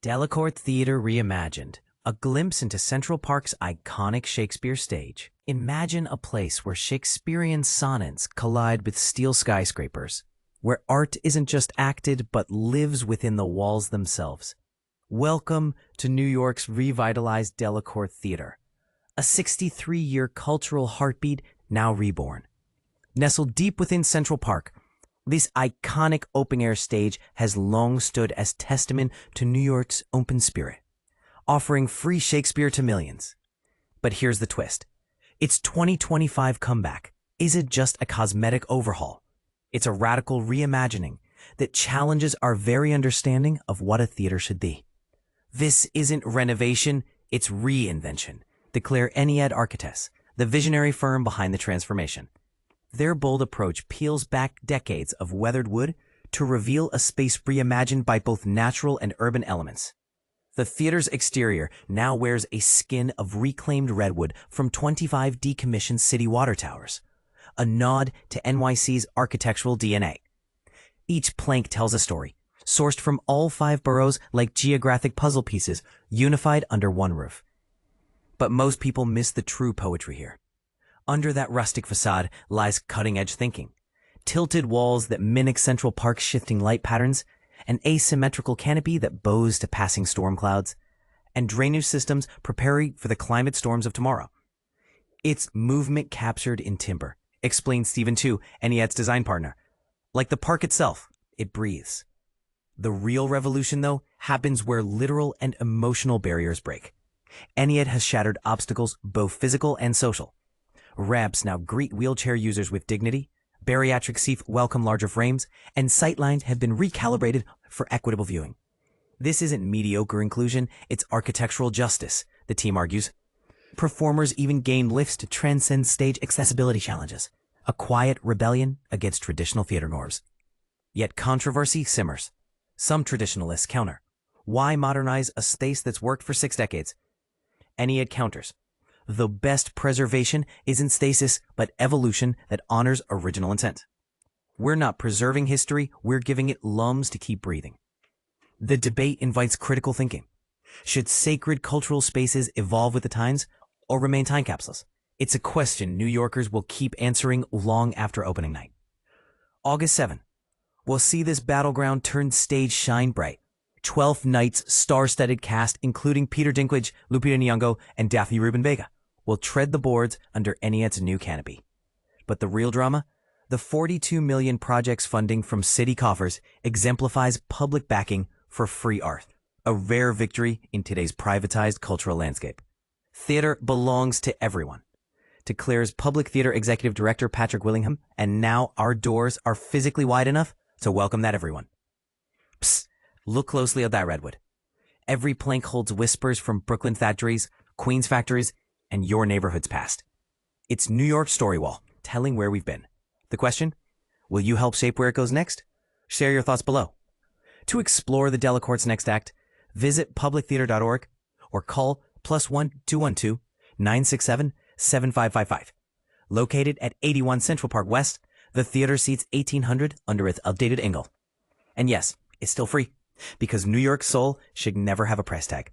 Delacorte Theater Reimagined, a glimpse into Central Park's iconic Shakespeare stage. Imagine a place where Shakespearean sonnets collide with steel skyscrapers, where art isn't just acted but lives within the walls themselves. Welcome to New York's revitalized Delacorte Theater, a 63-year cultural heartbeat now reborn. Nestled deep within Central Park, this iconic open-air stage has long stood as testament to New York's open spirit, offering free Shakespeare to millions. But here's the twist. Its 2025 comeback isn't just a cosmetic overhaul. It's a radical reimagining that challenges our very understanding of what a theater should be. This isn't renovation, it's reinvention, declare Ennead Architects, the visionary firm behind the transformation. Their bold approach peels back decades of weathered wood to reveal a space reimagined by both natural and urban elements. The theater's exterior now wears a skin of reclaimed redwood from 25 decommissioned city water towers, a nod to NYC's architectural DNA. Each plank tells a story, sourced from all 5 boroughs like geographic puzzle pieces, unified under one roof. But most people miss the true poetry here. Under that rustic facade lies cutting-edge thinking. Tilted walls that mimic Central Park's shifting light patterns, an asymmetrical canopy that bows to passing storm clouds, and drainage systems preparing for the climate storms of tomorrow. It's movement captured in timber, explains Stephen Tu, Ennead's design partner. Like the park itself, it breathes. The real revolution, though, happens where literal and emotional barriers break. Ennead has shattered obstacles, both physical and social. Ramps now greet wheelchair users with dignity, bariatric seats welcome larger frames, and sightlines have been recalibrated for equitable viewing. This isn't mediocre inclusion, it's architectural justice, the team argues. Performers even gained lifts to transcend stage accessibility challenges, a quiet rebellion against traditional theatergoers. Yet controversy simmers. Some traditionalists counter. Why modernize a space that's worked for 6 decades? Ennead counters. The best preservation isn't stasis, but evolution that honors original intent. We're not preserving history, we're giving it lungs to keep breathing. The debate invites critical thinking. Should sacred cultural spaces evolve with the times or remain time capsules? It's a question New Yorkers will keep answering long after opening night. August 7. We'll see this battleground turn stage shine bright. 12th Night's star-studded cast, including Peter Dinklage, Lupita Nyong'o, and Daphne Rubin Vega, will tread the boards under Ennead's new canopy. But the real drama? The $42 million project's funding from city coffers exemplifies public backing for free art, a rare victory in today's privatized cultural landscape. Theater belongs to everyone, declares Public Theater Executive Director Patrick Willingham, and now our doors are physically wide enough to welcome that everyone. Psst, look closely at that redwood. Every plank holds whispers from Brooklyn factories, Queens factories, and your neighborhood's past. It's New York's story wall, telling where we've been. The question? Will you help shape where it goes next? Share your thoughts below. To explore the Delacorte's next act, visit publictheater.org or call +1 212 967 7555. Located at 81 Central Park West, the theater seats 1,800 under its updated angle. And yes, it's still free, because New York's soul should never have a price tag.